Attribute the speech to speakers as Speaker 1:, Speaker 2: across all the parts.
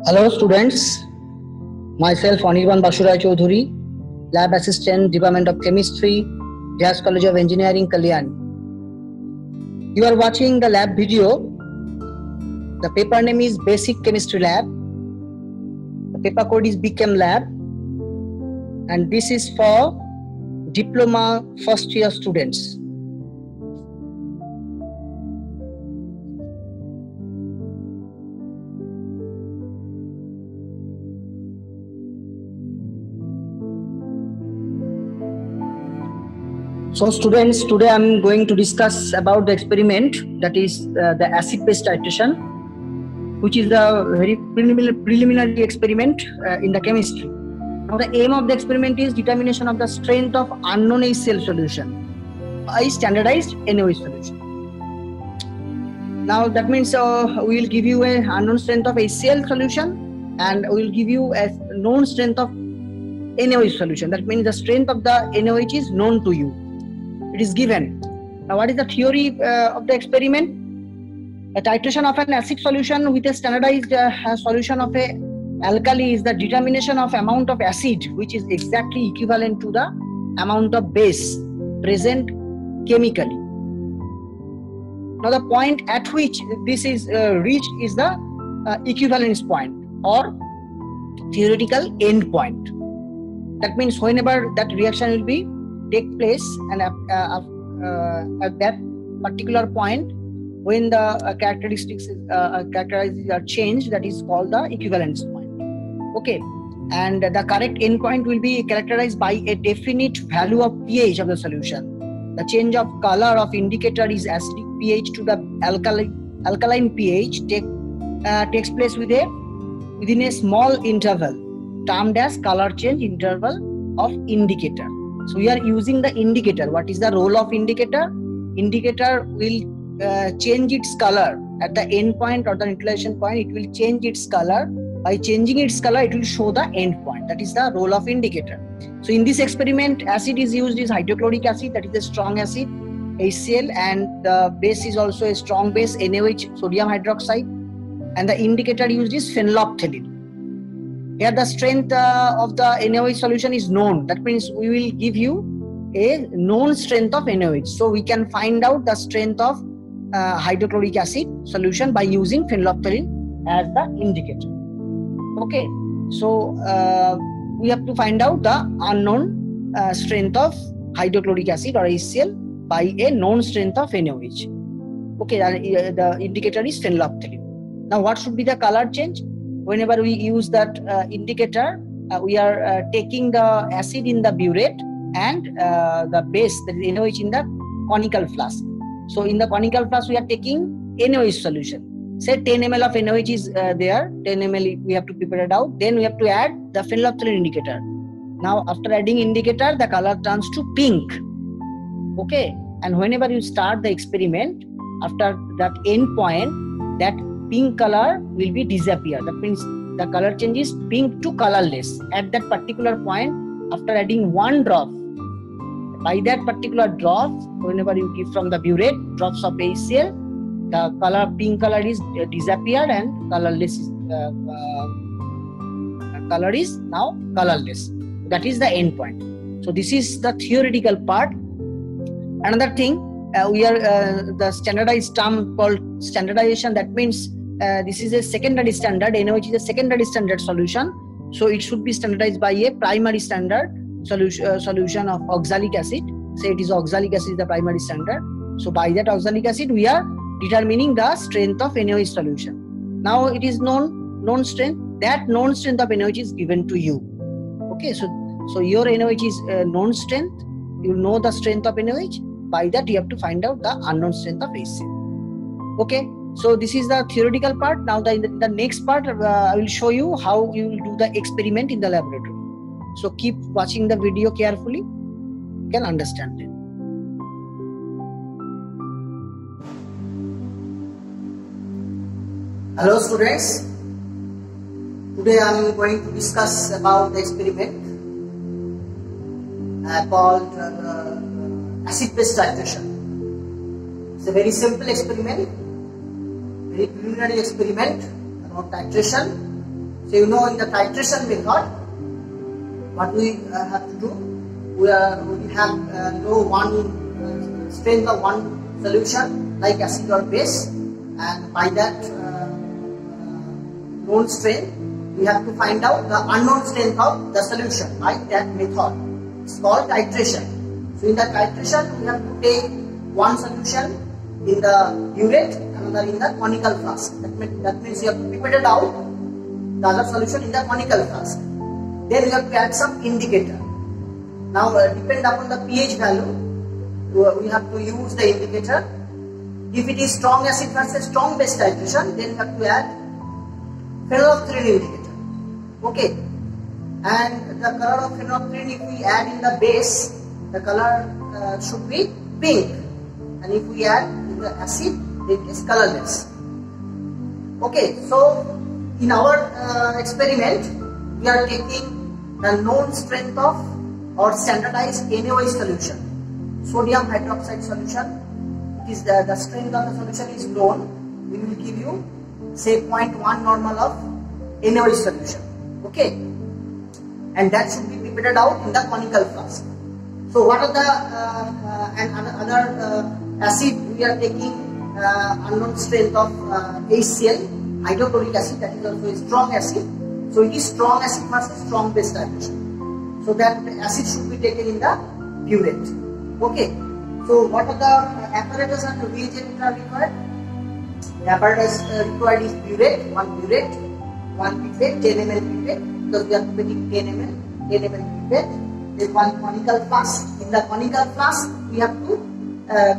Speaker 1: Hello students, myself Anirban Bashurai Choudhury, Lab Assistant, Department of Chemistry, JAS College of Engineering, Kalyani. You are watching the lab video. The paper name is Basic Chemistry Lab. The paper code is BChem Lab, and this is for Diploma first year students. So students, today I am going to discuss about the experiment, that is the acid-base titration, which is a very preliminary experiment in the chemistry. Now the aim of the experiment is determination of the strength of unknown HCl solution by standardized NaOH solution. Now that means we will give you an unknown strength of HCl solution and we will give you a known strength of NaOH solution. That means the strength of the NaOH is known to you. It is given. Now, what is the theory of the experiment? A titration of an acid solution with a standardized solution of a alkali is the determination of amount of acid, which is exactly equivalent to the amount of base present chemically. Now, the point at which this is reached is the equivalence point or theoretical end point. That means whenever that reaction will be take place, and at that particular point when the characteristics are changed, that is called the equivalence point. Okay, and the correct endpoint will be characterized by a definite value of pH of the solution. The change of color of indicator is acidic pH to the alkaline pH takes place within a small interval termed as color change interval of indicator. So we are using the indicator. What is the role of indicator? Indicator will change its color at the end point or the neutralization point. It will change its color. By changing its color, it will show the end point. That is the role of indicator. So in this experiment, acid is used is hydrochloric acid, that is a strong acid, HCl, and the base is also a strong base, NaOH, sodium hydroxide, and the indicator used is phenolphthalein. Here the strength of the NaOH solution is known. That means we will give you a known strength of NaOH. So we can find out the strength of hydrochloric acid solution by using phenolphthalein as the indicator. Okay, so we have to find out the unknown strength of hydrochloric acid or HCl by a known strength of NaOH. Okay, the indicator is phenolphthalein. Now what should be the color change? Whenever we use that indicator, we are taking the acid in the burette and the base, that is NaOH, in the conical flask. So in the conical flask, we are taking NaOH solution. Say 10 ml of NaOH is there, 10 ml we have to prepare it out. Then we have to add the phenolphthalein indicator. Now after adding indicator, the color turns to pink. Okay, and whenever you start the experiment, after that end point, that pink color will be disappear. That means the color changes pink to colorless at that particular point after adding one drop. By that particular drop, whenever you give from the burette drops of HCl, the color pink color is disappeared and colorless color is now colorless. That is the end point. So this is the theoretical part. Another thing, we are the standardized term called standardization. That means this is a secondary standard. NaOH is a secondary standard solution, so it should be standardized by a primary standard solution of oxalic acid. Say it is oxalic acid is the primary standard. So by that oxalic acid, we are determining the strength of NaOH solution. Now it is known strength. That known strength of NaOH is given to you. Okay, so your NaOH is known strength. You know the strength of NaOH. By that you have to find out the unknown strength of HCl. Okay. So this is the theoretical part. Now the next part I will show you how you will do the experiment in the laboratory. So keep watching the video carefully. You can understand it. Hello students. Today I am going to discuss about the experiment called acid-base titration. It's a very simple experiment. Very preliminary experiment about titration So you know in the titration method, what we have to do, we have one strength of one solution like acid or base, and by that known strength we have to find out the unknown strength of the solution by that method. It's called titration. So in the titration we have to take one solution in the burette, another in the conical flask. That means you have to prepare it out the other solution in the conical flask. Then you have to add some indicator. Now depend upon the pH value, we have to use the indicator. If it is strong acid versus strong base titration, then you have to add phenolphthalein indicator. Okay, and the color of phenolphthalein, if we add in the base, the color should be pink, and if we add in the acid, it is colorless. Okay, so in our experiment, we are taking the known strength of or standardized NaOH solution, sodium hydroxide solution. It is the strength of the solution is known. We will give you say 0.1 normal of NaOH solution. Okay, and that should be prepared out in the conical flask. So what are the other acid we are taking unknown strength of HCl, hydrochloric acid, that is also a strong acid. So it is strong acid versus strong base titration. So that acid should be taken in the burette. Okay. So what are the apparatus and reagent are required? The apparatus required is burette, one pipette, 10 ml pipette, because we are pipetting 10 ml pipette. Then one conical flask. In the conical flask, we have to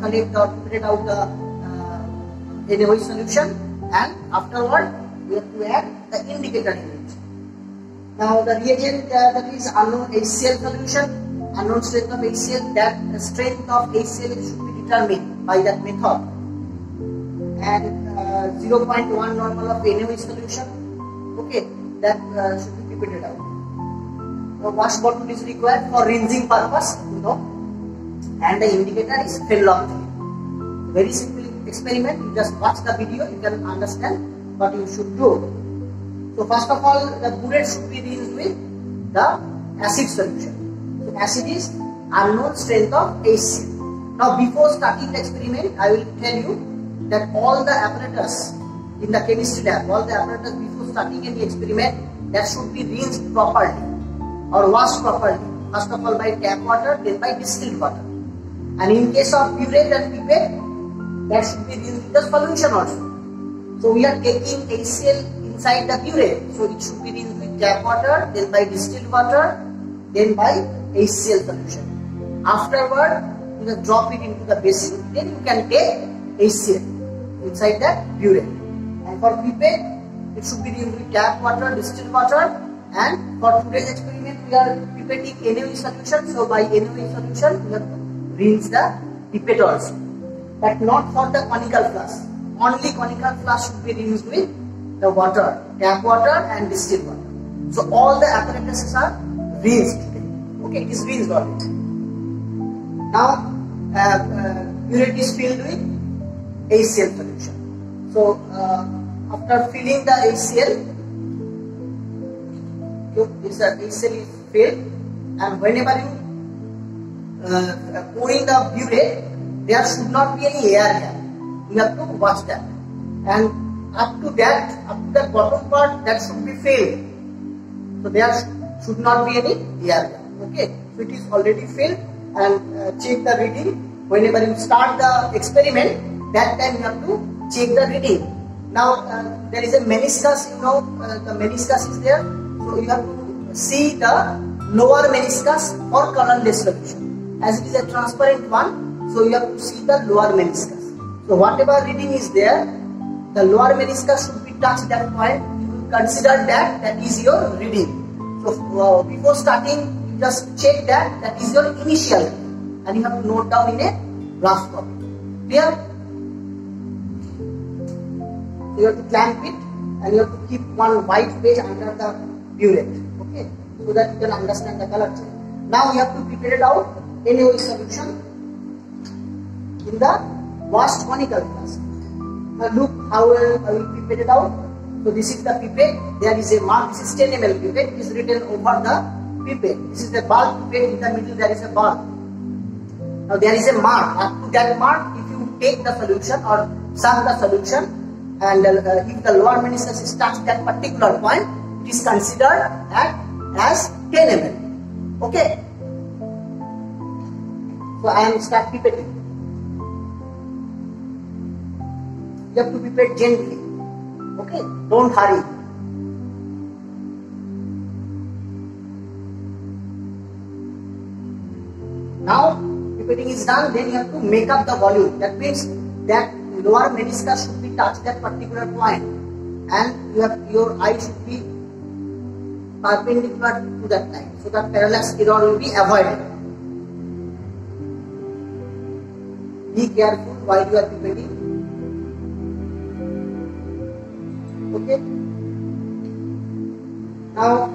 Speaker 1: collect or prepare out the NaOH solution, and afterward we have to add the indicator in it. Now the reagent that is unknown HCl solution, unknown strength of HCl, that strength of HCl should be determined by that method, and 0.1 normal of NaOH solution. Okay, that should be prepared out. The wash bottle is required for rinsing purpose, you know, and the indicator is phenolphthalein. Very simple experiment. You just watch the video, you can understand what you should do. So first of all, the burette should be rinsed with the acid solution. So acid is unknown strength of HCl. Now before starting the experiment, I will tell you that all the apparatus in the chemistry lab, all the apparatus before starting any experiment, that should be rinsed properly or washed properly. First of all by tap water, then by distilled water. And in case of burette and pipette, that should be rinsed with the solution also. So we are taking HCl inside the burette, so it should be rinsed with tap water, then by distilled water, then by HCl solution. Afterward, you just drop it into the basin, then you can take HCl inside that burette. And for pipette, it should be rinsed with tap water, distilled water, and for today's experiment, we are pipetting NaOH solution. So by NaOH solution, we have to rinse the pipette also, but not for the conical flask. Only conical flask should be rinsed with the water, tap water and distilled water. So all the apparatuses are rinsed today. Okay, it is rinsed already. Now burette is filled with HCl solution. So after filling the HCl, this HCl is filled, and whenever you pour in the burette, there should not be any air here. You have to watch that, and up to the bottom part, that should be filled. So there should not be any air here. Okay, so it is already filled, and check the reading. Whenever you start the experiment, that time you have to check the reading. Now there is a meniscus, you know, the meniscus is there. So you have to see the lower meniscus for colorless solution. As it is a transparent one, so you have to see the lower meniscus. So whatever reading is there, the lower meniscus should be touched that point. You will consider that is your reading. So before starting, you just check that is your initial reading, and you have to note down in a rough copy. Clear? So you have to clamp it, and you have to keep one white page under the burette, okay, so that you can understand the color change. Now you have to prepare it out NaOH solution in the washed conical flask. Now look how I will prepare it out. So this is the pipette. There is a mark. This is 10 ml pipette. It is written over the pipette. This is the bulb pipette. In the middle there is a bulb. Now there is a mark. Up to that mark, if you take the solution or suck the solution, and if the lower meniscus touch that particular point, it is considered as 10 ml. Okay. So I am start pipetting. You have to pipette gently. Okay, don't hurry. Now pipetting is done. Then you have to make up the volume. That means that lower meniscus should be touched that particular point, and your eye should be perpendicular to that line, so that parallax error will be avoided. Be careful while you are pipetting. Okay. Now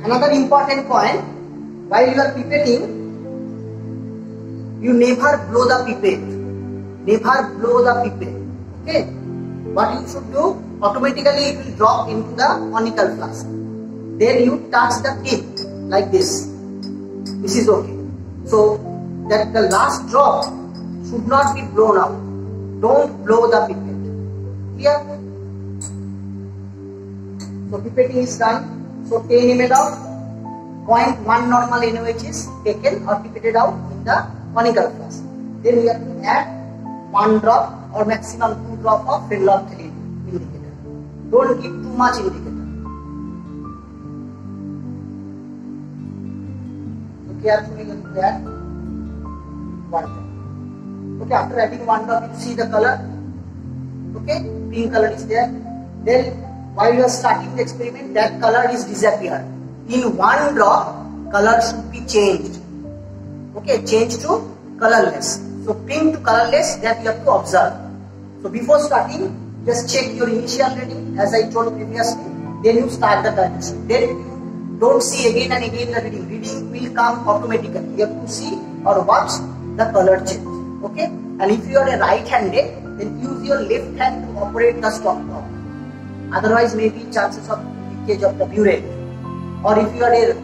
Speaker 1: another important point, while you are pipetting, you never blow the pipette. Never blow the pipette. Okay. What you should do, automatically it will drop into the conical flask. Then you touch the tip like this. This is okay. So that the last drop should not be blown out. Don't blow the pipette. Clear? So pipetting is done. So 10 ml of 0.1 normal NaOH is taken or pipetted out in the conical flask. Then we have to add 1 drop or maximum 2 drop of phenolphthalein indicator. Don't give too much indicator. So carefully you have to add 1 drop. Okay, after adding 1 drop, you see the color. Okay, pink color is there. Then while you are starting the experiment, that color is disappeared. In 1 drop, color should be changed. Okay, change to colorless. So pink to colorless, that you have to observe. So before starting, just check your initial reading, as I told previously. Then you start the titration. Then you don't see again and again the reading. Reading will come automatically. You have to see or watch the color change. Okay, and if you are a right-handed, then use your left hand to operate the stopcock. Otherwise, maybe chances of leakage of the burette. Or if you are a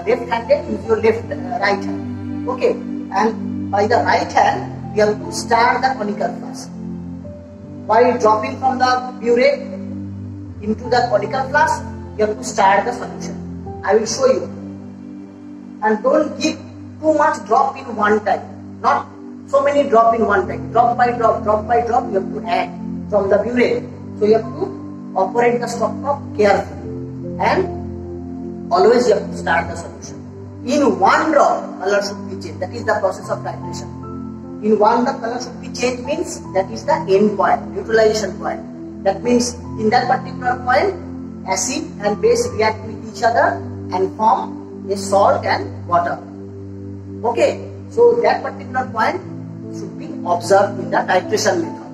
Speaker 1: left-handed, use your right hand. Okay, and by the right hand, you have to stir the conical flask. While dropping from the burette into the conical flask, you have to stir the solution. I will show you. And don't give too much drop in one time. Not so many drop in one time. Drop by drop, you have to add from the burette. So you have to operate the stopcock carefully. And always you have to start the solution. In 1 drop, color should be changed. That is the process of titration. In 1 drop, color should be changed means that is the end point, neutralization point. That means in that particular point, acid and base react with each other and form a salt and water. Okay, so that particular point should be observed in the titration method.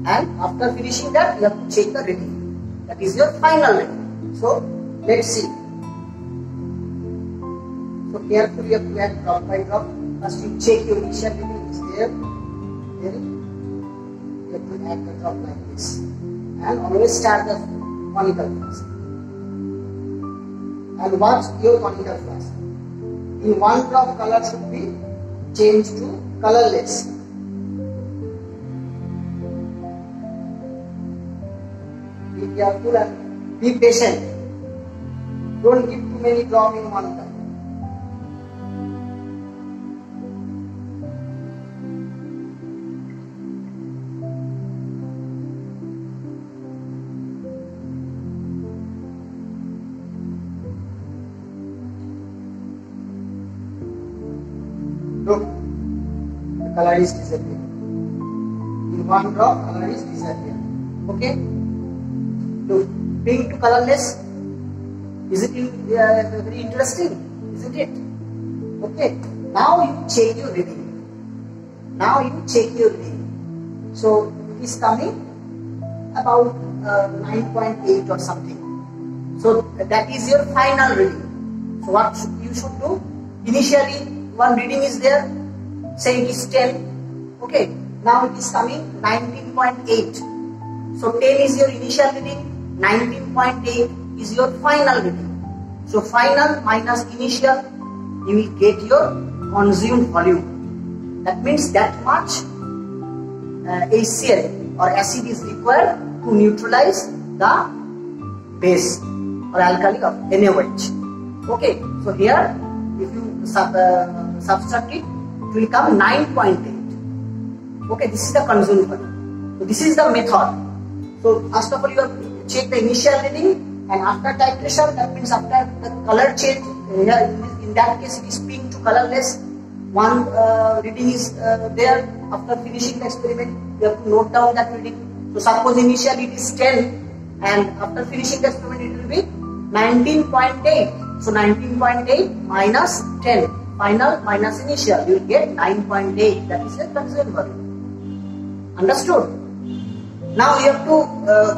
Speaker 1: And after finishing that, you have to check the reading. That is your final reading. So let's see. So carefully you have to add drop by drop. First you check your initial reading is there. Then you have to add the drop like this. And always start the conical flask. And watch your conical flask. In 1 drop, color should be changed to colorless. Be careful and be patient. Don't give too many drops in one time. Look, the color is disappearing. In 1 drop, color is disappearing. Okay? Look, pink to colorless. Is it very interesting? Isn't it? Okay. Now you check your reading. So it is coming about 9.8 or something. So that is your final reading. So what you should do? Initially, one reading is there, say it is 10. Okay, now it is coming 19.8. So 10 is your initial reading, 19.8 is your final reading. So final minus initial, you will get your consumed volume. That means that much HCl or acid is required to neutralize the base or alkali of NaOH. Okay, so here if you subtract it, it will come 9.8. Okay, this is the consumed volume. So this is the method. So first of all, you have to check the initial reading, and after titration, that means after the color change, in that case it is pink to colorless. One reading is there. After finishing the experiment, you have to note down that reading. So suppose initially it is 10, and after finishing the experiment it will be 19.8. So 19.8 minus 10, final minus initial, you will get 9.8. That is a consumed volume. Understood? Now you have to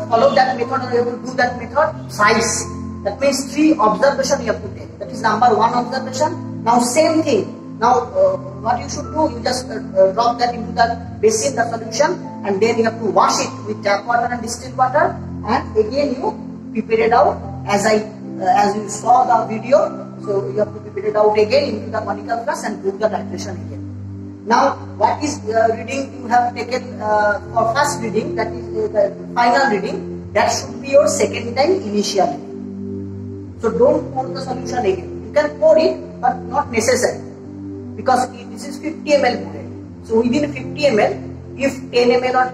Speaker 1: follow that method, or you have to do that method size. That means 3 observation you have to take. That is number 1 observation. Now same thing. Now what you should do, you just drop that into the basin, the solution, and then you have to wash it with tap water and distilled water, and again you prepare it out as you saw the video. So you have to prepare it out again into the conical flask and do the titration again. Now, what is reading you have taken for first reading, that is the final reading, that should be your second time initial reading. So don't pour the solution again. You can pour it, but not necessary, because this is 50 ml poured. So within 50 ml, if 10 ml or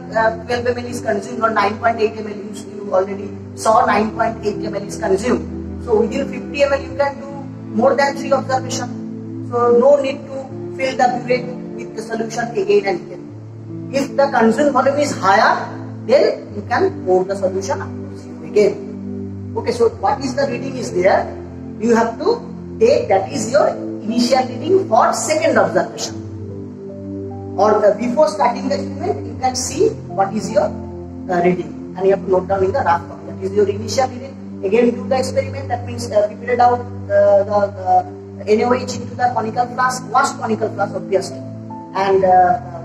Speaker 1: 12 ml is consumed, or 9.8 ml, you already saw 9.8 ml is consumed. So within 50 ml you can do more than 3 observations. So no need to fill the burette with the solution again and again. If the consumed volume is higher, then you can pour the solution again. Okay, so what is the reading is there? You have to take, that is your initial reading for second observation. Or before starting the experiment, you can see what is your reading, and you have to note down in the rough copy. That is your initial reading. Again, do the experiment. That means prepare out the NaOH into the conical flask, wash conical flask obviously, and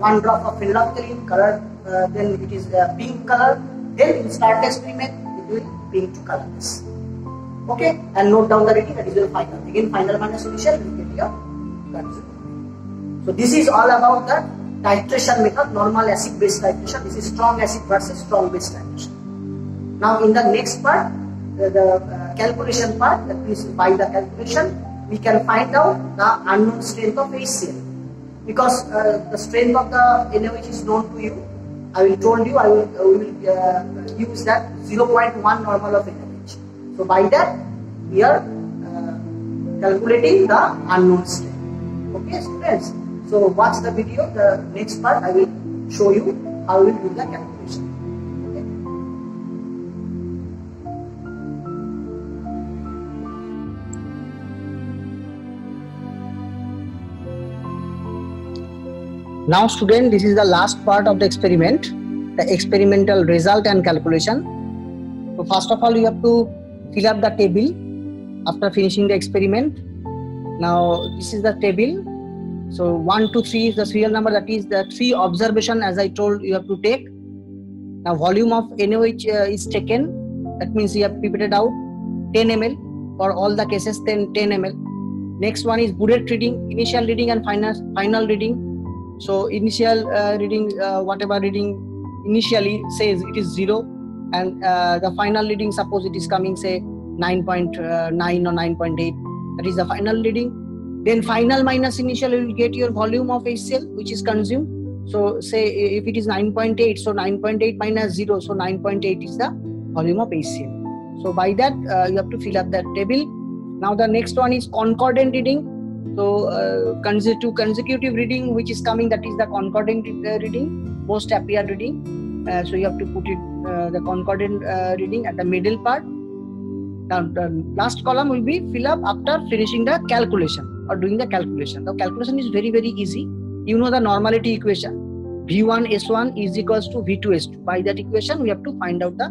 Speaker 1: 1 drop of phenolphthalein color, then it is pink color. Then you start the experiment, it will pink to colorless. Okay, and note down the reading, that is your final. Again, final minus initial, you will get your consumed. So this is all about the titration method, normal acid base titration. This is strong acid versus strong base titration. Now in the next part, the calculation part, that means by the calculation we can find out the unknown strength of HCl, because the strength of the NaOH is known to you. I will told you, we will use that 0.1 normal of NaOH. So by that we are calculating the unknown strength. Okay students, so watch the video. The next part I will show you how we will do the calculation.
Speaker 2: Now student, this is the last part of the experiment, the experimental result and calculation. So first of all, you have to fill up the table after finishing the experiment. Now this is the table. So 1, 2, 3 is the serial number, that is the 3 observation as I told you have to take. Now volume of NaOH is taken, that means you have prepared out 10 ml for all the cases, 10 ml. Next one is burette reading, initial reading and final reading. So initial reading, whatever reading initially says it is 0, and the final reading, suppose it is coming say 9.9 or 9.8, that is the final reading. Then final minus initial, you will get your volume of HCl which is consumed. So say if it is 9.8, so 9.8 minus 0, so 9.8 is the volume of HCl. So by that you have to fill up that table. Now the next one is concordant reading. So consecutive reading which is coming, that is the concordant reading, post appear reading. So you have to put it the concordant reading at the middle part. Now the last column will be fill up after finishing the calculation or doing the calculation. The calculation is very easy. You know the normality equation, V1S1 is equals to V2S2. By that equation we have to find out the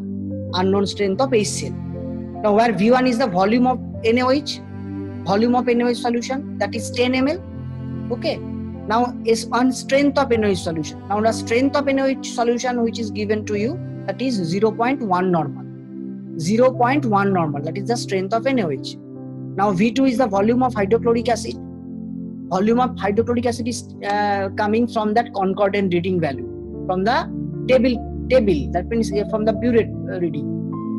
Speaker 2: unknown strength of HCl. Now where V1 is the volume of NaOH, volume of NaOH solution, that is 10 ml. Okay, now S1 strength of NaOH solution. Now the strength of NaOH solution which is given to you, that is 0.1 normal.
Speaker 1: 0.1 normal, that is the strength of NaOH. Now V2 is the volume of hydrochloric acid. Volume of hydrochloric acid is coming from that concordant reading value, from the table, that means from the burette reading.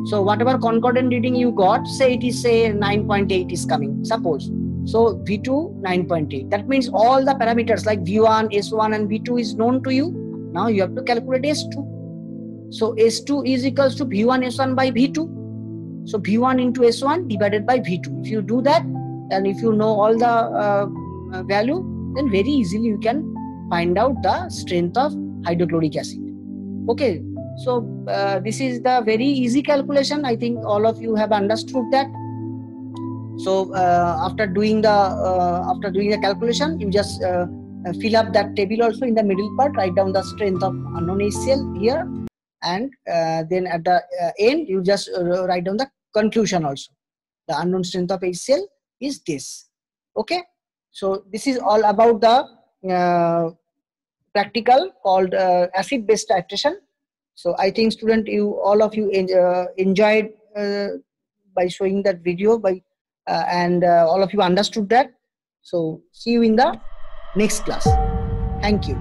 Speaker 1: So whatever concordant reading you got, say it is 9.8 is coming, suppose. So V2 9.8. That means all the parameters like V1, S1 and V2 is known to you. Now you have to calculate S2. So S2 is equals to V1 S1 by V2. So V1 into S1 divided by V2. If you do that, and if you know all the value, then very easily you can find out the strength of hydrochloric acid. Okay, so this is the very easy calculation. I think all of you have understood that. So after doing the calculation, you just fill up that table also in the middle part, write down the strength of unknown HCl here, and then at the end you just write down the conclusion also. The unknown strength of HCl is this. Okay, so this is all about the practical called acid base titration. So I think student, all of you enjoyed by showing that video, and all of you understood that. So see you in the next class. Thank you.